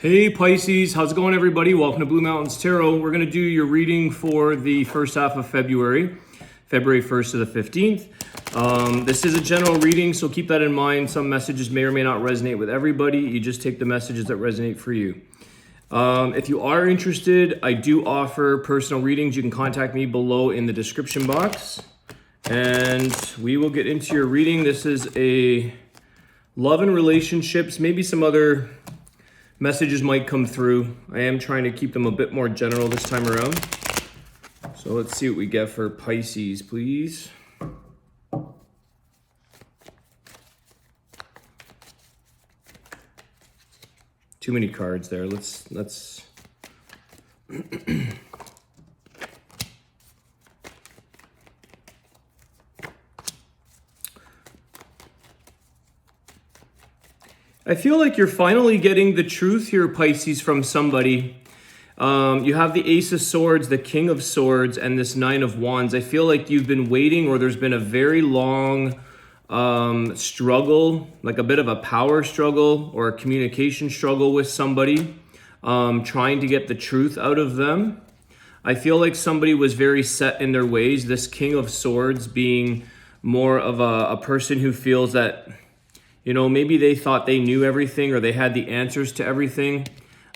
Hey Pisces, how's it going everybody? Welcome to Blue Mountains Tarot. We're going to do your reading for the first half of February 1st to the 15th. This is a general reading, so keep that in mind. Some messages may or may not resonate with everybody. You just take the messages that resonate for you. If you are interested, I do offer personal readings. You can contact me below in the description box. And we will get into your reading. This is a love and relationships, maybe some other messages might come through. I am trying to keep them a bit more general this time around. So let's see what we get for Pisces, please. Too many cards there. Let's I feel like you're finally getting the truth here, Pisces, from somebody. You have the Ace of Swords, the King of Swords, and this Nine of Wands. I feel like you've been waiting, or there's been a very long struggle, like a bit of a power struggle or a communication struggle with somebody, trying to get the truth out of them. I feel like somebody was very set in their ways, this King of Swords being more of a person who feels that, you know, maybe they thought they knew everything or they had the answers to everything.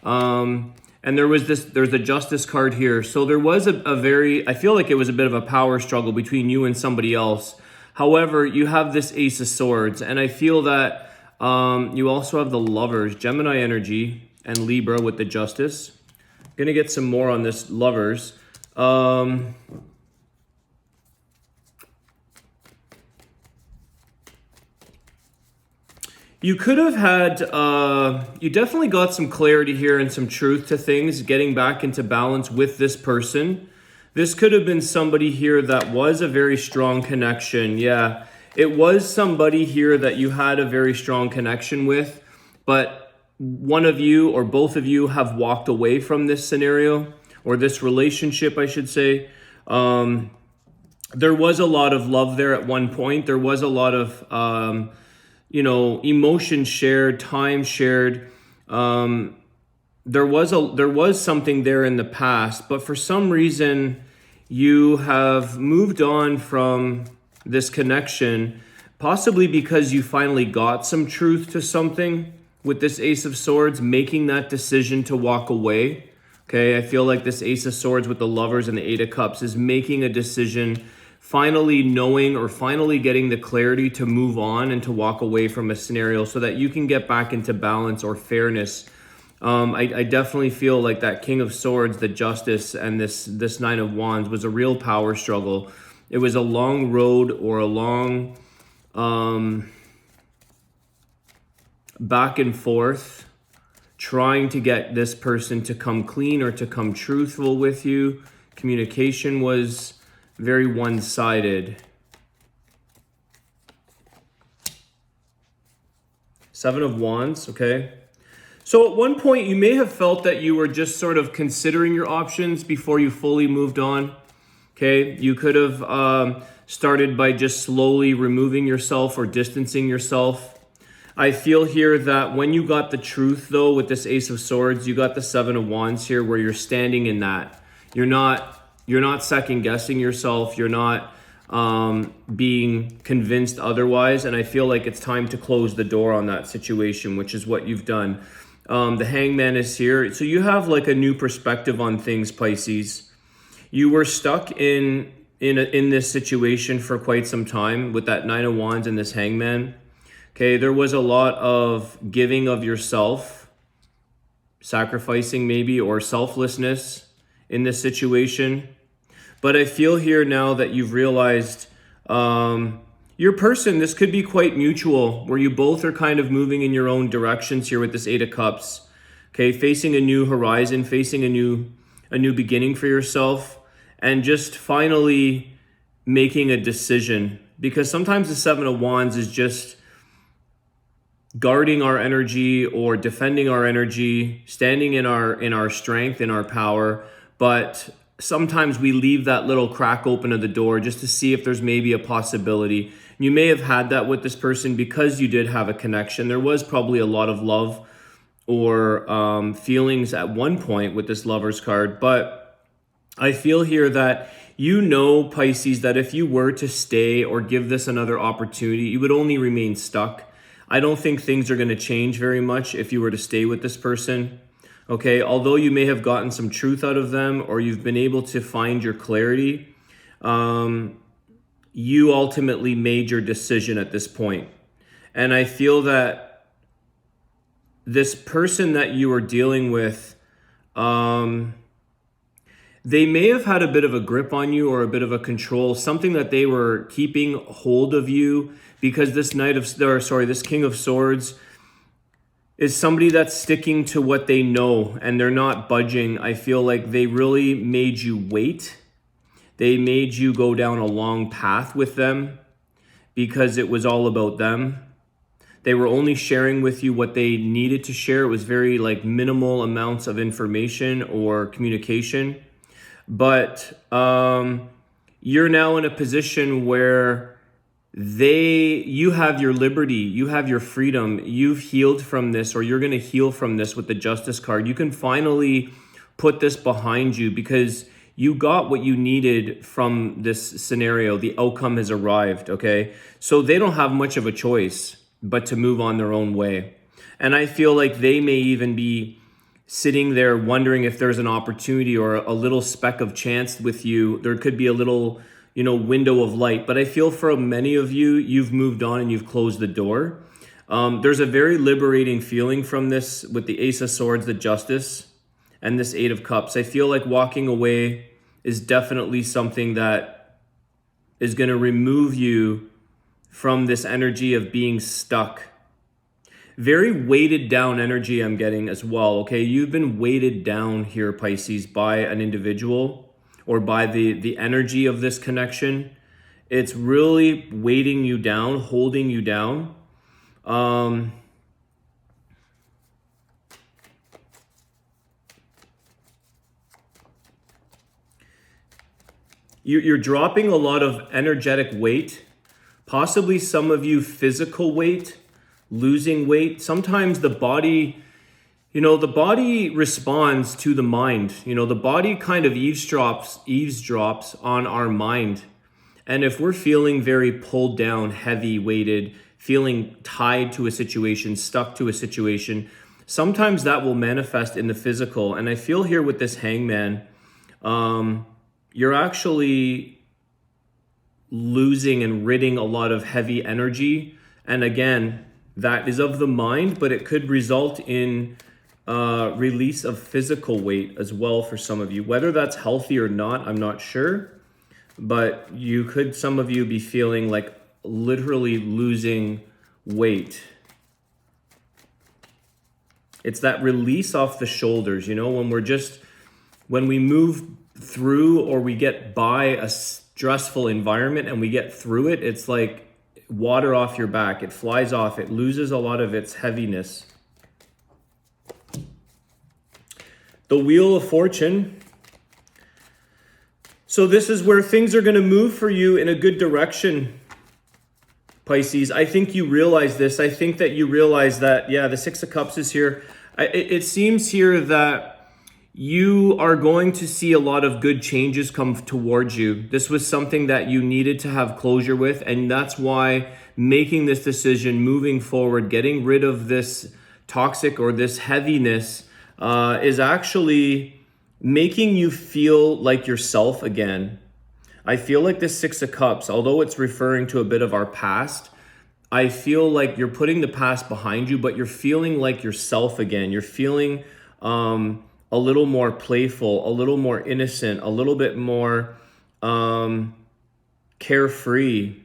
And there's a Justice card here. So there was I feel like it was a bit of a power struggle between you and somebody else. However, you have this Ace of Swords, and I feel that you also have the Lovers, Gemini energy, and Libra with the Justice. I'm gonna get some more on this Lovers. You could have had, you definitely got some clarity here and some truth to things, getting back into balance with this person. This could have been somebody here that was a very strong connection. Yeah, it was somebody here that you had a very strong connection with, but one of you or both of you have walked away from this scenario, or this relationship, I should say. There was a lot of love there at one point. There was a lot of, emotion shared, time shared. There was something there in the past, but for some reason you have moved on from this connection, possibly because you finally got some truth to something with this Ace of Swords, making that decision to walk away. Okay, I feel like this Ace of Swords with the Lovers and the Eight of Cups is making a decision, finally knowing or finally getting the clarity to move on and to walk away from a scenario so that you can get back into balance or fairness. I definitely feel like that King of Swords, the Justice, and this Nine of Wands was a real power struggle. It was a long road or a long back and forth, trying to get this person to come clean or to come truthful with you. Communication was very one-sided. Seven of Wands, okay? So at one point, you may have felt that you were just sort of considering your options before you fully moved on, okay? You could have started by just slowly removing yourself or distancing yourself. I feel here that when you got the truth, though, with this Ace of Swords, you got the Seven of Wands here where you're standing in that. You're not second guessing yourself. You're not being convinced otherwise. And I feel like it's time to close the door on that situation, which is what you've done. The Hangman is here. So you have like a new perspective on things, Pisces. You were stuck in this situation for quite some time with that Nine of Wands and this Hangman. Okay, there was a lot of giving of yourself, sacrificing maybe, or selflessness in this situation. But I feel here now that you've realized your person, this could be quite mutual, where you both are kind of moving in your own directions here with this Eight of Cups. Okay, facing a new horizon, facing a new beginning for yourself, and just finally making a decision. Because sometimes the Seven of Wands is just guarding our energy or defending our energy, standing in our strength, in our power, but sometimes we leave that little crack open of the door just to see if there's maybe a possibility. You may have had that with this person because you did have a connection. There was probably a lot of love or feelings at one point with this Lovers card. But I feel here that you know, Pisces, that if you were to stay or give this another opportunity, you would only remain stuck. I don't think things are going to change very much if you were to stay with this person. Okay, although you may have gotten some truth out of them or you've been able to find your clarity, you ultimately made your decision at this point. And I feel that this person that you are dealing with, they may have had a bit of a grip on you or a bit of a control, something that they were keeping hold of you, because this this King of Swords is somebody that's sticking to what they know and they're not budging. I feel like they really made you wait. They made you go down a long path with them because it was all about them. They were only sharing with you what they needed to share. It was very like minimal amounts of information or communication. But you're now in a position where you have your liberty, you have your freedom, you've healed from this, or you're going to heal from this with the Justice card. You can finally put this behind you because you got what you needed from this scenario. The outcome has arrived, okay? So they don't have much of a choice but to move on their own way. And I feel like they may even be sitting there wondering if there's an opportunity or a little speck of chance with you. There could be a little, window of light. But I feel for many of you, you've moved on and you've closed the door. There's a very liberating feeling from this with the Ace of Swords, the Justice, and this Eight of Cups. I feel like walking away is definitely something that is going to remove you from this energy of being stuck. Very weighted down energy I'm getting as well, okay? You've been weighted down here, Pisces, by an individual or by the energy of this connection. It's really weighting you down, holding you down. You're dropping a lot of energetic weight, possibly some of you physical weight, losing weight. Sometimes the body, the body responds to the mind. The body kind of eavesdrops on our mind. And if we're feeling very pulled down, heavy weighted, feeling tied to a situation, stuck to a situation, sometimes that will manifest in the physical. And I feel here with this Hangman, you're actually losing and ridding a lot of heavy energy. And again, that is of the mind, but it could result in release of physical weight as well for some of you. Whether that's healthy or not, I'm not sure. But some of you be feeling like literally losing weight. It's that release off the shoulders, when we move through or we get by a stressful environment and we get through it, it's like water off your back. It flies off. It loses a lot of its heaviness. The Wheel of Fortune. So this is where things are going to move for you in a good direction, Pisces. I think you realize this. I think that you realize that, the Six of Cups is here. It seems here that you are going to see a lot of good changes come towards you. This was something that you needed to have closure with, and that's why making this decision, moving forward, getting rid of this toxic or this heaviness is actually making you feel like yourself again. I feel like this Six of Cups, although it's referring to a bit of our past, I feel like you're putting the past behind you, but you're feeling like yourself again. You're feeling a little more playful, a little more innocent, a little bit more carefree.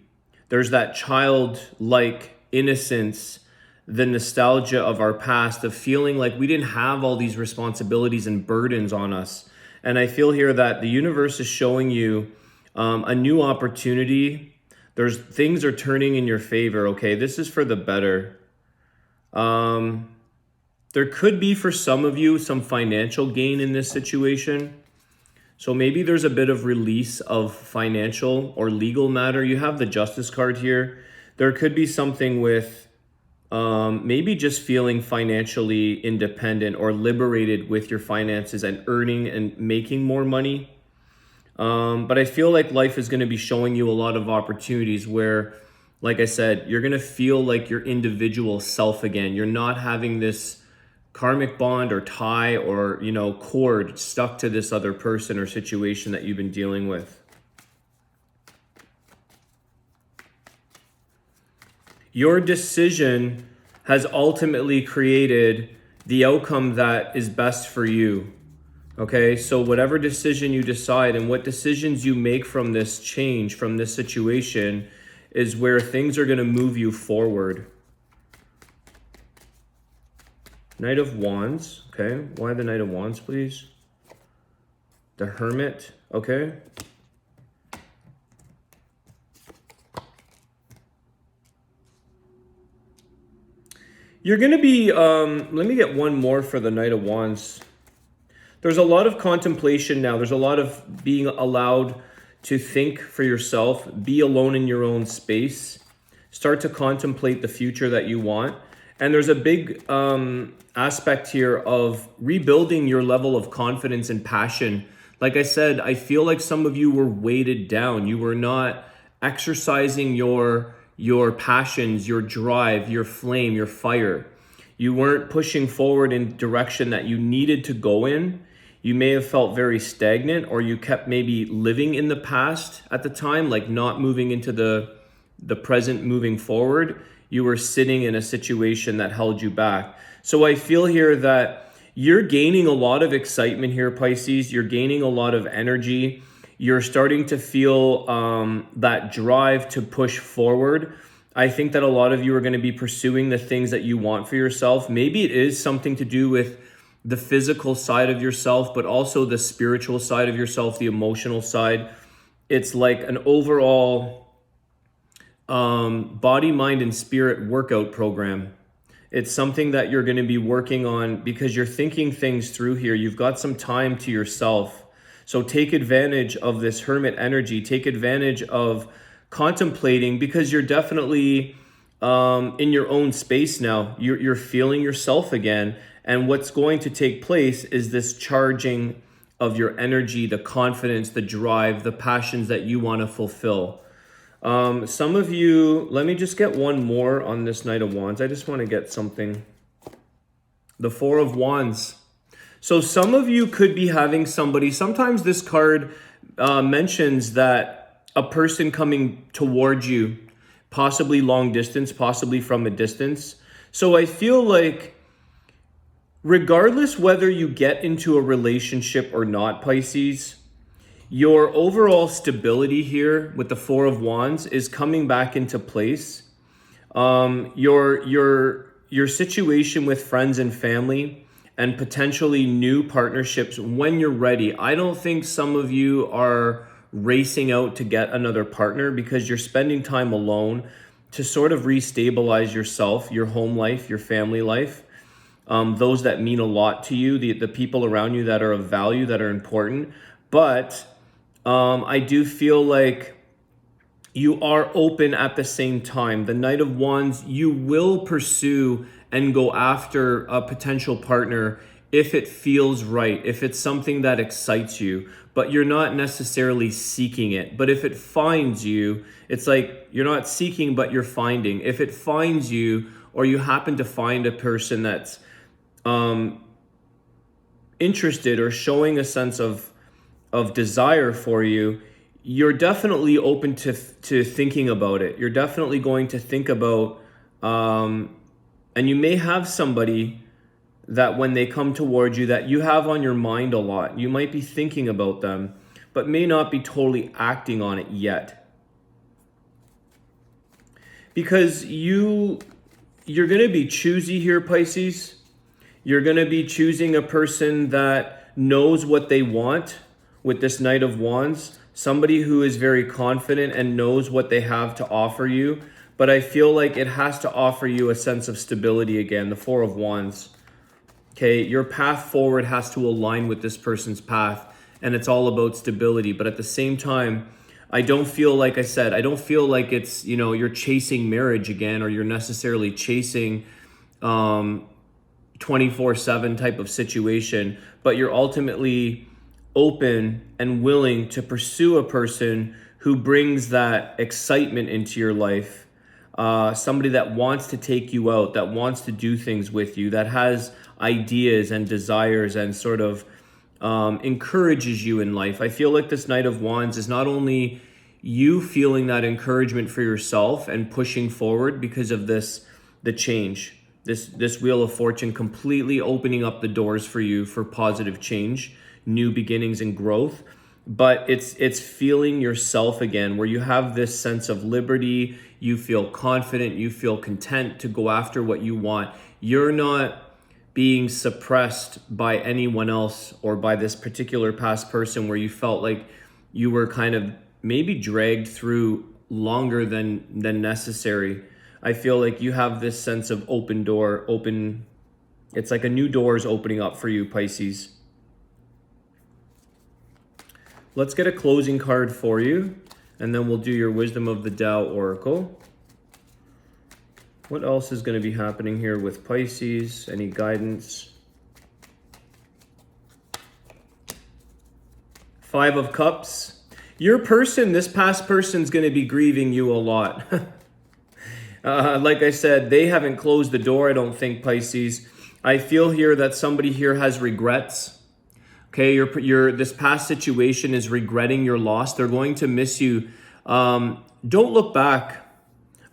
There's that childlike innocence, the nostalgia of our past, of feeling like we didn't have all these responsibilities and burdens on us. And I feel here that the universe is showing you a new opportunity. Things are turning in your favor, okay? This is for the better. There could be, for some of you, some financial gain in this situation. So maybe there's a bit of release of financial or legal matter. You have the Justice card here. There could be something with maybe just feeling financially independent or liberated with your finances and earning and making more money. But I feel like life is going to be showing you a lot of opportunities where, like I said, you're going to feel like your individual self again. You're not having this karmic bond or tie or, cord stuck to this other person or situation that you've been dealing with. Your decision has ultimately created the outcome that is best for you. Okay, so whatever decision you decide and what decisions you make from this change, from this situation, is where things are going to move you forward. Knight of Wands, okay. Why the Knight of Wands, please? The Hermit, okay. You're going to be, let me get one more for the Knight of Wands. There's a lot of contemplation now. There's a lot of being allowed to think for yourself, be alone in your own space, start to contemplate the future that you want. And there's a big aspect here of rebuilding your level of confidence and passion. Like I said, I feel like some of you were weighted down. You were not exercising your passions, your drive, your flame, your fire. You weren't pushing forward in direction that you needed to go in. You may have felt very stagnant, or you kept maybe living in the past at the time, like not moving into the present, moving forward. You were sitting in a situation that held you back. So I feel here that you're gaining a lot of excitement here, Pisces. You're gaining a lot of energy. You're starting to feel that drive to push forward. I think that a lot of you are going to be pursuing the things that you want for yourself. Maybe it is something to do with the physical side of yourself, but also the spiritual side of yourself, the emotional side. It's like an overall body, mind, and spirit workout program. It's something that you're going to be working on because you're thinking things through here. You've got some time to yourself. So take advantage of this Hermit energy. Take advantage of contemplating, because you're definitely in your own space now. You're feeling yourself again. And what's going to take place is this charging of your energy, the confidence, the drive, the passions that you want to fulfill. Some of you, let me just get one more on this Knight of Wands. I just want to get something. The Four of Wands. So some of you could be having somebody, sometimes this card mentions that a person coming towards you, possibly long distance, possibly from a distance. So I feel like regardless whether you get into a relationship or not, Pisces, your overall stability here with the Four of Wands is coming back into place. Your situation with friends and family and potentially new partnerships when you're ready. I don't think some of you are racing out to get another partner because you're spending time alone to sort of restabilize yourself, your home life, your family life. Those that mean a lot to you, the people around you that are of value, that are important. But I do feel like you are open at the same time. The Knight of Wands, you will pursue and go after a potential partner if it feels right, if it's something that excites you, but you're not necessarily seeking it. But if it finds you, it's like you're not seeking, but you're finding. If it finds you, or you happen to find a person that's interested or showing a sense of desire for you, you're definitely open to thinking about it. You're definitely going to think about, and you may have somebody that when they come towards you that you have on your mind a lot. You might be thinking about them, but may not be totally acting on it yet. Because you're going to be choosy here, Pisces. You're going to be choosing a person that knows what they want with this Knight of Wands. Somebody who is very confident and knows what they have to offer you. But I feel like it has to offer you a sense of stability again, the Four of Wands. Okay, your path forward has to align with this person's path, and it's all about stability. But at the same time, I don't feel, like I said, I don't feel like it's, you know, you're chasing marriage again, or you're necessarily chasing 24/7 type of situation, but you're ultimately open and willing to pursue a person who brings that excitement into your life. Somebody that wants to take you out, that wants to do things with you, that has ideas and desires and sort of encourages you in life. I feel like this Knight of Wands is not only you feeling that encouragement for yourself and pushing forward because of the change, this Wheel of Fortune completely opening up the doors for you for positive change, new beginnings and growth, but it's feeling yourself again, where you have this sense of liberty, you feel confident, you feel content to go after what you want. You're not being suppressed by anyone else or by this particular past person where you felt like you were kind of maybe dragged through longer than necessary. I feel like you have this sense of it's like a new door is opening up for you, Pisces. Let's get a closing card for you, and then we'll do your Wisdom of the Tao Oracle. What else is going to be happening here with Pisces? Any guidance? Five of Cups. Your person, this past person's going to be grieving you a lot. Like I said, they haven't closed the door, I don't think, Pisces. I feel here that somebody here has regrets. Okay, this past situation is regretting your loss. They're going to miss you. Don't look back.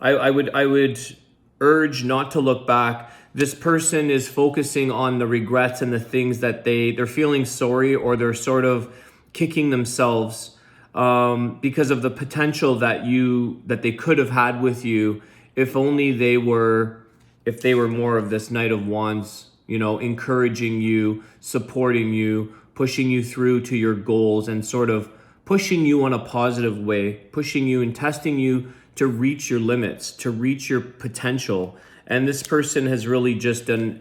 I would urge not to look back. This person is focusing on the regrets and the things that they're feeling sorry, or they're sort of kicking themselves because of the potential that they could have had with you if only they were more of this Knight of Wands, you know, encouraging you, supporting you, pushing you through to your goals, and sort of pushing you on a positive way, pushing you and testing you to reach your limits, to reach your potential. And this person has really just done,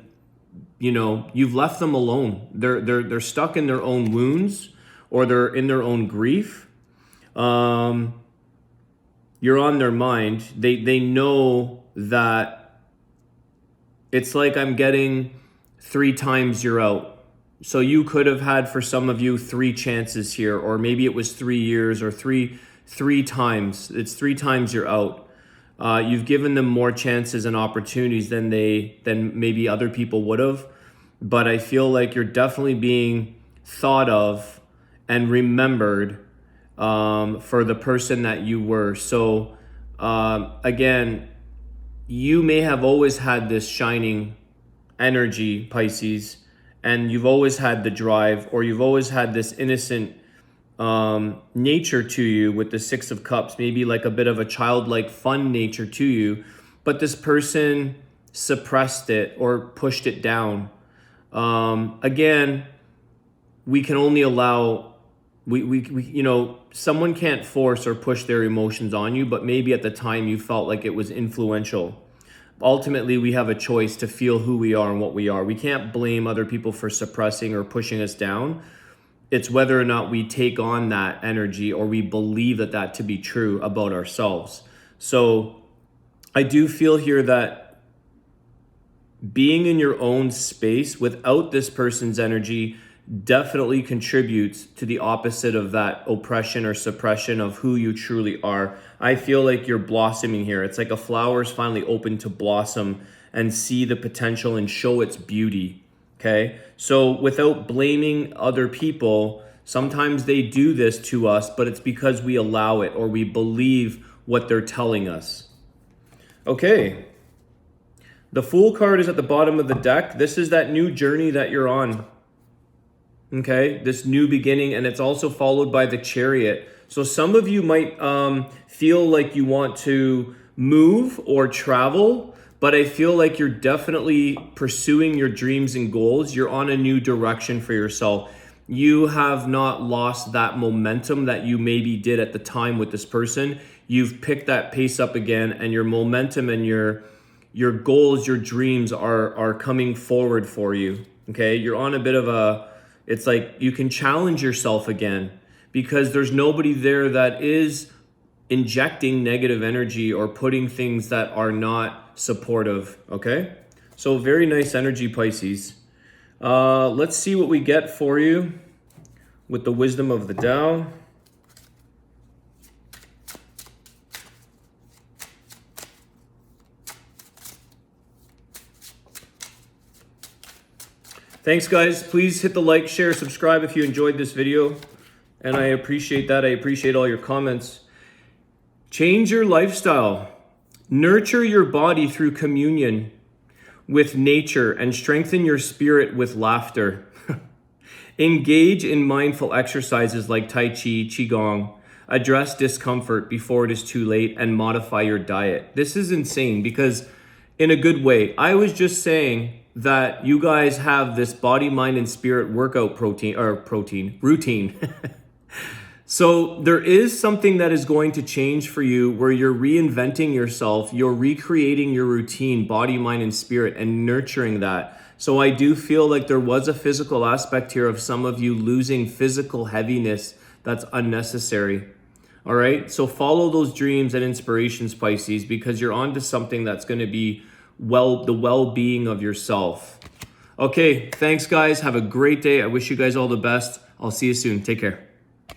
you know, you've left them alone. They're stuck in their own wounds, or they're in their own grief. You're on their mind. They know that it's like I'm getting 3 times you're out. So you could have had, for some of you, 3 chances here, or maybe it was 3 years, or three times. It's 3 times you're out. You've given them more chances and opportunities than maybe other people would have. But I feel like you're definitely being thought of and remembered for the person that you were. So again, you may have always had this shining energy, Pisces, and you've always had the drive, or you've always had this innocent nature to you with the 6 of Cups, maybe like a bit of a childlike fun nature to you, but this person suppressed it or pushed it down. Again, we can only allow, we you know, someone can't force or push their emotions on you, but maybe at the time you felt like it was influential. Ultimately, we have a choice to feel who we are and what we are. We can't blame other people for suppressing or pushing us down. It's whether or not we take on that energy, or we believe that to be true about ourselves. So I do feel here that being in your own space without this person's energy definitely contributes to the opposite of that oppression or suppression of who you truly are. I feel like you're blossoming here. It's like a flower is finally open to blossom and see the potential and show its beauty. Okay, so without blaming other people, sometimes they do this to us, but it's because we allow it, or we believe what they're telling us. Okay, the Fool card is at the bottom of the deck. This is that new journey that you're on. Okay, this new beginning, and it's also followed by the Chariot. So some of you might feel like you want to move or travel, but I feel like you're definitely pursuing your dreams and goals. You're on a new direction for yourself. You have not lost that momentum that you maybe did at the time with this person. You've picked that pace up again, and your momentum and your goals, your dreams are coming forward for you. Okay, you're on a bit of a, it's like you can challenge yourself again. because there's nobody there that is injecting negative energy or putting things that are not supportive, okay? So very nice energy, Pisces. Let's see what we get for you with the wisdom of the Tao. Thanks, guys. Please hit the like, share, subscribe if you enjoyed this video. And I appreciate that. I appreciate all your comments. Change your lifestyle. Nurture your body through communion with nature and strengthen your spirit with laughter. Engage in mindful exercises like Tai Chi, Qigong. Address discomfort before it is too late and modify your diet. This is insane because in a good way, I was just saying that you guys have this body, mind, and spirit workout routine. So there is something that is going to change for you where you're reinventing yourself, you're recreating your routine, body, mind, and spirit, and nurturing that. So I do feel like there was a physical aspect here of some of you losing physical heaviness that's unnecessary. All right, so follow those dreams and inspirations, Pisces, because you're onto something that's going to be the well-being of yourself. Okay, thanks, guys. Have a great day. I wish you guys all the best. I'll see you soon. Take care.